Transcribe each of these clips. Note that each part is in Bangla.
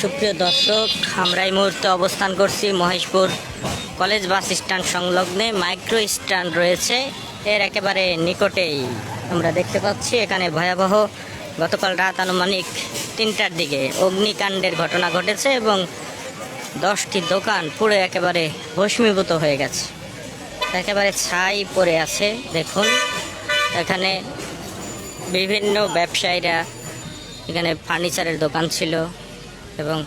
সুপ্রিয় দর্শক, আমরা এই মুহূর্তে অবস্থান করছি মহেশপুর কলেজ বাস স্ট্যান্ড সংলগ্নে। মাইক্রো স্ট্যান্ড রয়েছে এর একেবারে নিকটেই। আমরা দেখতে পাচ্ছি এখানে ভয়াবহ গতকাল রাত আনুমানিক 3টার দিকে অগ্নিকাণ্ডের ঘটনা ঘটেছে এবং 10টি দোকান পুরো একেবারে ভস্মীভূত হয়ে গেছে, একেবারে ছাই পড়ে আছে। দেখুন এখানে বিভিন্ন ব্যবসায়ীরা, এখানে ফার্নিচারের দোকান ছিল এবং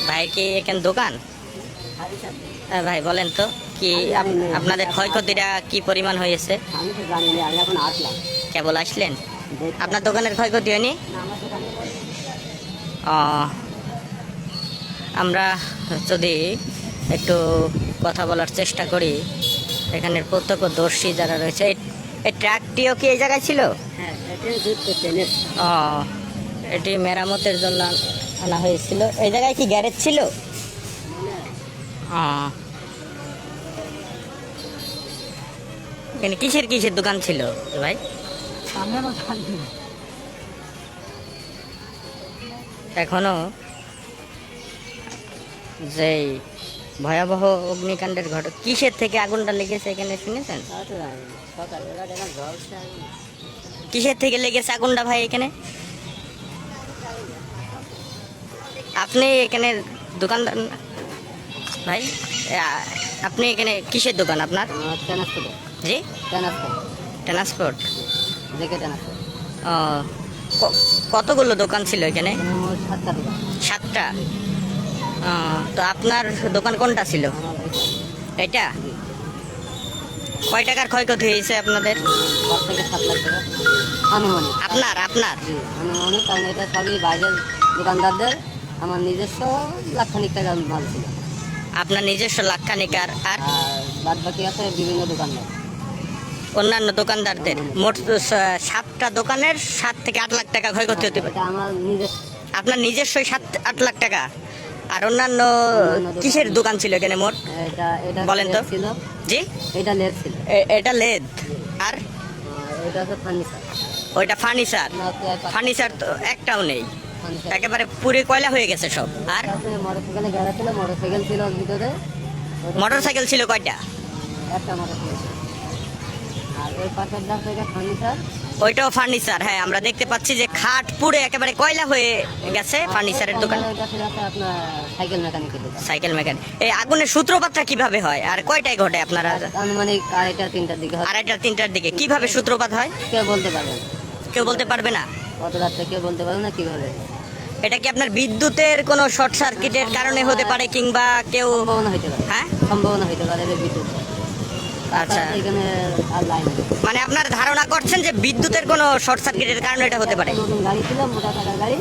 ভাই কি এখানে দোকান? ভাই বলেন তো কি আপনাদের ক্ষয়ক্ষতিটা কি পরিমাণ হয়েছে? আমি তো জানি না, আমি এখন আসলাম। কেবল আসলেন, আপনার দোকানের ক্ষয়ক্ষতি হয়নি? আমরা যদি একটু কথা বলার চেষ্টা করি, এখানের প্রত্যক্ষদর্শী যারা রয়েছে, এই ট্রাকটিও কি এই জায়গায় ছিল? হ্যাঁ, এটা এটি মেরামতের জন্য আনা হয়েছিল। এই জায়গায় কি গ্যারেজ ছিল? এখানে কিসের কিসের দোকান ছিল ভাই? এখনো যে ভয়াবহ অগ্নিকাণ্ডের ঘটনা, কিসের থেকে আগুনটা লেগেছে এখানে শুনেছেন? কিসের থেকে লেগেছে আগুনটা ভাই এখানে? আপনি এখানে দোকানদার ভাই? আপনি এখানে কিসের দোকান আপনার? জি, ট্রান্সপোর্ট। কতগুলো দোকান ছিল এখানে? 7টা। তো আপনার দোকান কোনটা ছিল? এটা? কয় টাকার ক্ষয়ক্ষতি হয়েছে আপনাদের? 10 থেকে 7 লাখ টাকা আনুমানিক। আপনার আনুমানিক, কারণ এটা সবই বাইরের দোকানদারদের, আমার নিজস্ব লাখখানিক টাকা মাল ছিল। আপনার নিজস্ব লাখখানিক, আর বাদ বাকি আছে বিভিন্ন দোকানদার, অন্যান্য দোকানদারদের। মোট 7টা দোকানের 7 থেকে 8 লাখ টাকা ক্ষয়ক্ষতি হতে পারে। এটা আমার নিজস্ব। আপনার নিজস্ব 7-8 লাখ টাকা। আর অন্যান্য কিসের দোকান ছিল এখানে মোট? এটা বলেন তো। ছিল। জি, এটা লেদ ছিল। এটা লেদ। আর এটা হচ্ছে ফার্নিচার। ওইটা ফার্নিচার। ফার্নিচার তো একটাও নেই, একেবারে পুরে কয়লা হয়ে গেছে সব। আর মোটরসাইকেলে গ্যারেজ ছিল, মোটরসাইকেল ছিল ভিতরে। মোটরসাইকেল ছিল কয়টা? একটা মোটরসাইকেল ছিল। আর ওই পাশের ডাক থেকে ফার্নিচার। ওইটাও ফার্নিচার। হ্যাঁ, আমরা দেখতে পাচ্ছি যে খাট পুড়ে একেবারে কয়লা হয়ে গেছে ফার্নিচারের দোকান। ওইটা ছিল আপনার সাইকেল মেকানিকের দোকান। Cycle mechanic. এই আগুনের সূত্রপাতটা কিভাবে হয় আর কয়টায় ঘটে আপনারা? আনুমানিক 2:30-3টার দিকে হয়। 2:30-3টার দিকে। কিভাবে সূত্রপাত হয় কেউ বলতে পারবে না, কেউ বলতে পারবে না। কত রাত্রে কেউ বলতে পারবে না কিভাবে। এটা কি আপনার বিদ্যুতের কোনো শর্ট সার্কিটের কারণে হতে পারে, কিংবা কেউ? সম্ভাবনা হইতে পারে। হ্যাঁ, সম্ভাবনা হইতে পারে যে বিদ্যুৎ। আচ্ছা, এখানে আর লাইন নেই। মানে আপনার ধারণা করছেন যে বিদ্যুতের কোনো শর্ট সার্কিটের কারণে এটা হতে পারে। নতুন গাড়ি ছিল, মোটা টাকার গাড়ি।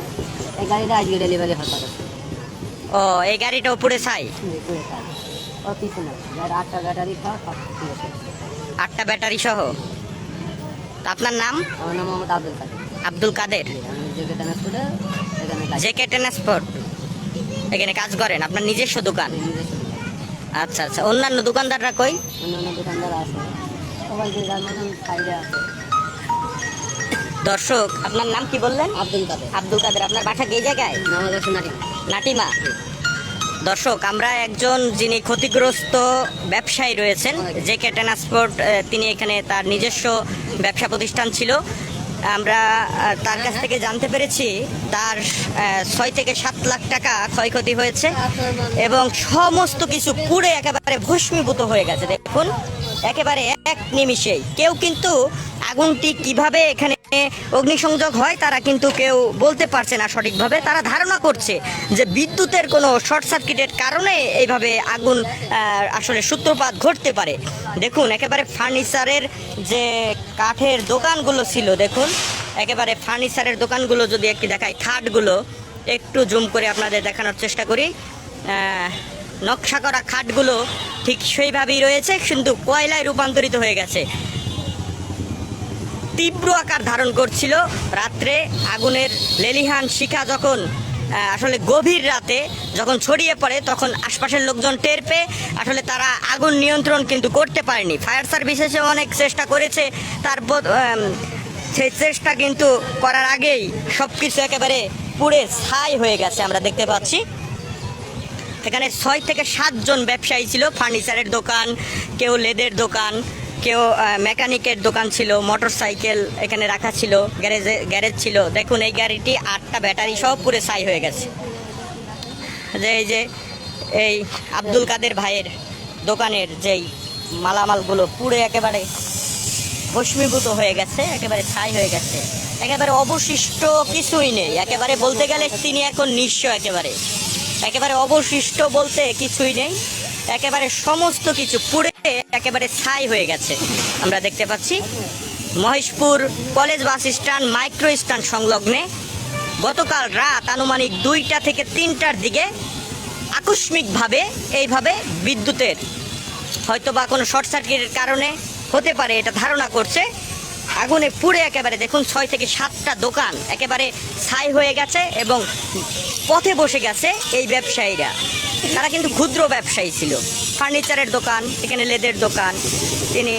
এই গাড়িটা আজকে ডেলিভারি হতে পারে। ও, এই গাড়িটাও পুড়ে ছাই? ও পিছনে 8টা ব্যাটারি খাওয়া সব ঠিক আছে। 8টা ব্যাটারি সহ। তা আপনার নাম? আমার নাম মোহাম্মদ আব্দুল কাদের। আব্দুল কাদের। আমি জেকে ট্রান্সপোর্টে এখানে কাজ জেকে ট্রান্সপোর্ট। এখানে কাজ করেন, আপনার নিজস্ব দোকান? করি, নিজস্ব দোকান। আচ্ছা আচ্ছা। অন্যান্য দোকানদাররা কই? অন্যান্য দোকানদার আছে, সবাই যে যার মতন সাইডে আছে। দর্শক, আপনার নাম কি বললেন? আব্দুল কাদের। আব্দুল কাদের। আপনার বাসা এই জায়গায়? আমাদের সোনারি নাটিমা। দর্শক, আমরা একজন যিনি ক্ষতিগ্রস্ত ব্যবসায়ী রয়েছেন, জেকে ট্রান্সপোর্ট, তিনি এখানে তার নিজস্ব ব্যবসা প্রতিষ্ঠান ছিল। আমরা তার কাছ থেকে জানতে পেরেছি তার 6 থেকে 7 লাখ টাকা ক্ষয়ক্ষতি হয়েছে এবং সমস্ত কিছু পুড়ে একেবারে ভস্মীভূত হয়ে গেছে। দেখুন একেবারে এক নিমিষেই। কেউ কিন্তু আগুনটি কিভাবে এখানে অগ্নিসংযোগ হয় তারা কিন্তু কেউ বলতে পারছে না সঠিকভাবে। তারা ধারণা করছে যে বিদ্যুতের কোনো শর্ট সার্কিটের কারণে এইভাবে আগুন আসলে সূত্রপাত ঘটতে পারে। দেখুন একেবারে ফার্নিচারের যে কাঠের দোকানগুলো ছিল, দেখুন একেবারে ফার্নিচারের দোকানগুলো যদি একটু দেখাই, খাটগুলো একটু জুম করে আপনাদের দেখানোর চেষ্টা করি। নকশা করা খাটগুলো ঠিক সেইভাবেই রয়েছে, কিন্তু কয়লায় রূপান্তরিত হয়ে গেছে। তীব্র আকার ধারণ করছিল। রাত্রে আগুনের লেলিহান শিখা যখন আসলে গভীর রাতে যখন ছড়িয়ে পড়ে, তখন আশপাশের লোকজন টের পেয়ে আসলে তারা আগুন নিয়ন্ত্রণ কিন্তু করতে পারেনি। ফায়ার সার্ভিস এসে অনেক চেষ্টা করেছে, তারপর সেই চেষ্টা কিন্তু করার আগেই সব কিছু একেবারে পুড়ে ছাই হয়ে গেছে আমরা দেখতে পাচ্ছি। এখানে 6 থেকে 7 জন ব্যবসায়ী ছিল, ফার্নিচারের দোকান, কেউ লেদের দোকান, কেউ মেকানিকের দোকান ছিল, মোটরসাইকেল এখানে রাখা ছিল, গ্যারেজ ছিল। দেখুন এই গাড়িটি 8টা ব্যাটারি সব পুরে ছাই হয়ে গেছে। যে এই আব্দুল কাদের ভাইয়ের দোকানের যেই মালামালগুলো পুড়ে একেবারে ভস্মীভূত হয়ে গেছে, একেবারে ছাই হয়ে গেছে, একেবারে অবশিষ্ট কিছুই নেই। একেবারে বলতে গেলে তিনি এখন নিঃস্ব, একেবারে অবশিষ্ট বলতে কিছুই নেই। একেবারে সমস্ত কিছু পুড়ে একেবারে ছাই হয়ে গেছে আমরা দেখতে পাচ্ছি। Maheshpur college bus stand micro stand সংলগ্নে গতকাল রাত আনুমানিক 2টা থেকে 3টার দিকে আকস্মিকভাবে এইভাবে বিদ্যুতের হয়তো বা কোনো শর্ট সার্কিটের কারণে হতে পারে, এটা ধারণা করছে। আগুনে পুড়ে একেবারে দেখুন 6 থেকে 7টা দোকান একেবারে ছাই হয়ে গেছে এবং পথে বসে গেছে এই ব্যবসায়ীরা। তারা কিন্তু ক্ষুদ্র ব্যবসায়ী ছিল, ফার্নিচারের দোকান, এখানে লেদের দোকান, তিনি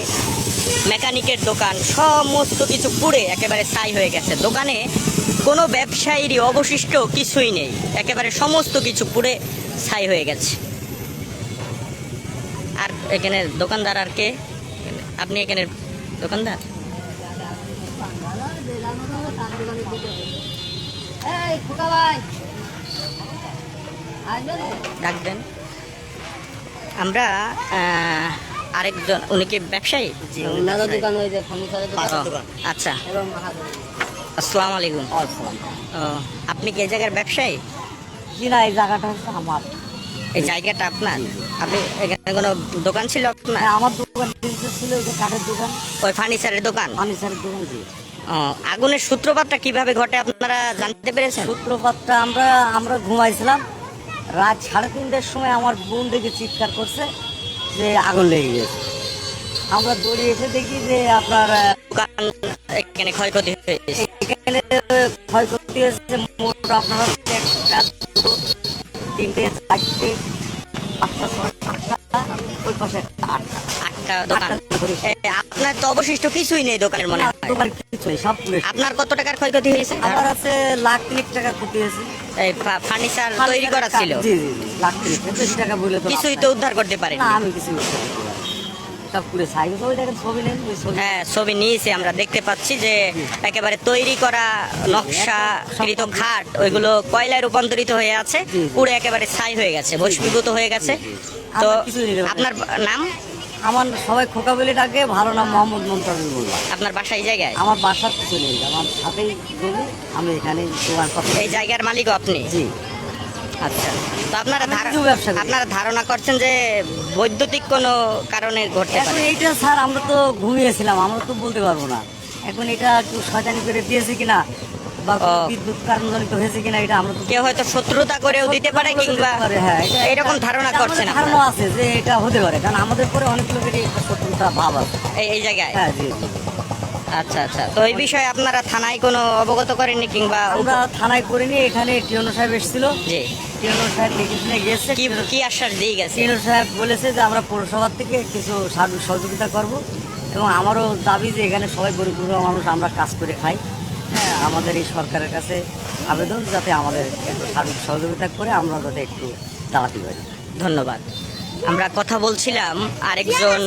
মেকানিকের দোকান, সমস্ত কিছু পুড়ে একেবারে ছাই হয়ে গেছে। দোকানে কোনো ব্যবসায়ীরই অবশিষ্ট কিছুই নেই, একেবারে সমস্ত কিছু পুড়ে ছাই হয়ে গেছে। আর এখানে দোকানদার আর কে? আপনি এখানে দোকানদার? ডাকবেন। আমরা আরেকজন, উনি কি ব্যবসায়ী? আচ্ছা, আসসালামু আলাইকুম। আপনি কি এই জায়গার ব্যবসায়ী? জি না, এই জায়গাটা হচ্ছে আমার। এই জায়গাটা আপনার? আপনি এখানে কোনো দোকান ছিল আপনার? আমার দোকান ছিল, কাঠের দোকান, ওই ফার্নিচারের দোকান। ফার্নিচারের দোকান। জি। আগুনের সূত্রপাতটা কিভাবে ঘটে আপনারা জানতে পেরেছেন? সূত্রপাতটা আমরা ঘুমাইছিলাম, রাত 3:30টার সময় আমার বোন দেখে চিৎকার করছে যে আগুন লেগে গেছে। আমরা দৌড়ে এসে দেখি যে আপনার দোকান এখানে ক্ষয়ক্ষতি হয়েছে। এখানে ক্ষয়ক্ষতি হয়েছে মোট আপনার 3টে 4টে 5টা 6টা, ওই পাশে 8টা দোকান। আপনার তো অবশিষ্ট কিছুই নেই দোকানের মনে হয়। দোকান কিছু নেই, সব পুড়ে। আপনার কত টাকার ক্ষয়ক্ষতি হয়েছে? আমার আছে 1,03,000 টাকা ক্ষতি হয়েছে। এই ফার্নিচার তৈরি করা ছিল? জি জি, 1,03,000, বেশি টাকা বলে তো কিছুই তো উদ্ধার করতে পারেন? না, আমি কিছু সব পুড়ে ছাই। ওই দেখেন ছবি নেন, ওই ছবি। হ্যাঁ, ছবি নিয়েছি আমরা, দেখতে পাচ্ছি যে একেবারে তৈরি করা নকশাকৃত খাট ওইগুলো কয়লায় রূপান্তরিত হয়ে আছে, পুরো একেবারে ছাই হয়ে গেছে, ভস্মীভূত হয়ে গেছে। তো আপনার নাম? আমার সবাই খোকা বলে ডাকে, ভালো নাম মোহাম্মদ মুমতাজুল মোল্লা। আপনার বাসা এই জায়গায়? আমার বাসার কিছু নেই, আমার সাথেই গলি, আমি এখানে দোকান করতে। এই জায়গার মালিক আপনি? জি। আচ্ছা, তো আপনারা ব্যবসা করি। আপনারা ধারণা করছেন যে বৈদ্যুতিক কোনো কারণে ঘটতে এখন পারে? এইটা স্যার আমরা তো ঘুমিয়েছিলাম, আমরা তো বলতে পারবো না। এখন এটা একটু শয়তানি করে দিয়েছে কিনা বা বিদ্যুৎ কারণজনিত হয়েছে কিনা, এটা আমরা তো কেউ হয়তো শত্রুতা করেও দিতে পারে, কিংবা হ্যাঁ এরকম ধারণা করছেন আপনারা? ধারণা আছে যে এটা হতে পারে, কারণ আমাদের পরে অনেক লোকেরই একটা শত্রুতা ভাব আছে এই জায়গায়? হ্যাঁ জি। আচ্ছা আচ্ছা, তো এই বিষয়ে আপনারা থানায় কোনো অবগত করেননি কিংবা? আমরা থানায় করিনি, এখানে টিওনো সাহেব এসেছিল। জি। টিওনো সাহেব লিখে গেছে। কি আশ্বাস দিয়ে গেছে? টিওনো সাহেব বলেছে যে আমরা পৌরসভার থেকে কিছু সার্বিক সহযোগিতা করব, এবং আমারও দাবি যে এখানে সবাই গরিব মানুষ, আমরা কাজ করে খাই। হ্যাঁ, আমাদের এই সরকারের কাছে আবেদন যাতে আমাদের একটু সার্বিক সহযোগিতা করে আমরা যাতে একটু চালাতে পারি। ধন্যবাদ। আমরা কথা বলছিলাম আরেকজন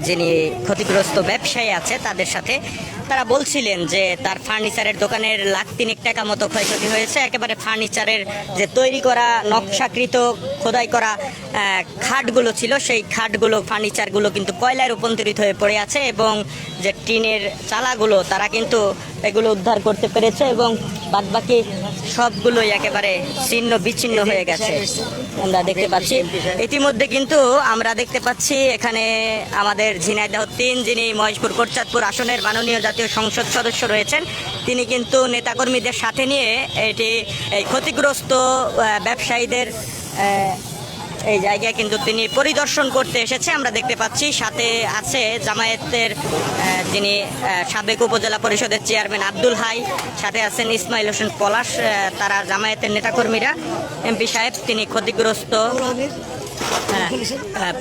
যিনি ক্ষতিগ্রস্ত ব্যবসায়ী আছে তাদের সাথে। তারা বলছিলেন যে তার ফার্নিচারের দোকানের 1,03,000 টাকা মতো ক্ষয়ক্ষতি হয়েছে। একেবারে ফার্নিচারের যে তৈরি করা নকশাকৃত খোদাই করা খাটগুলো ছিল, সেই খাটগুলো ফার্নিচারগুলো কিন্তু কয়লায় রূপান্তরিত হয়ে পড়ে আছে, এবং যে টিনের চালাগুলো তারা কিন্তু এগুলো উদ্ধার করতে পেরেছে, এবং বাদবাকি সবগুলোই একেবারে ছিন্ন বিচ্ছিন্ন হয়ে গেছে আমরা দেখতে পাচ্ছি। ইতিমধ্যে কিন্তু আমরা দেখতে পাচ্ছি এখানে আমাদের ঝিনাইদহ 3 যিনি মহেশপুর কোটচাঁদপুর আসনের মাননীয় জাতীয় সংসদ সদস্য রয়েছেন, তিনি কিন্তু নেতাকর্মীদের সাথে নিয়ে এই ক্ষতিগ্রস্ত ব্যবসায়ীদের এই জায়গায় কিন্তু তিনি পরিদর্শন করতে এসেছে আমরা দেখতে পাচ্ছি। সাথে আছে জামায়াতের যিনি সাবেক উপজেলা পরিষদের চেয়ারম্যান আব্দুল হাই, সাথে আছেন ইসমাইল হোসেন পলাশ, তারা জামায়াতের নেতাকর্মীরা। এমপি সাহেব তিনি ক্ষতিগ্রস্ত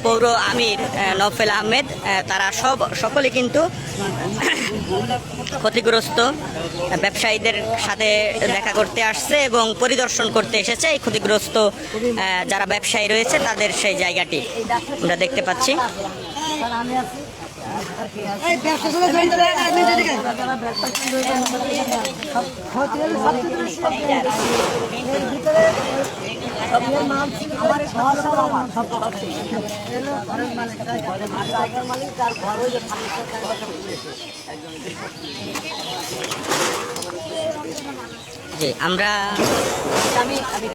পৌর আমির নওফেল আহমেদ, তারা সকলে কিন্তু ক্ষতিগ্রস্ত ব্যবসায়ীদের সাথে দেখা করতে আসছে এবং পরিদর্শন করতে এসেছে এই ক্ষতিগ্রস্ত যারা ব্যবসায়ী রয়েছে তাদের সেই জায়গাটি আমরা দেখতে পাচ্ছি। জি, আমরা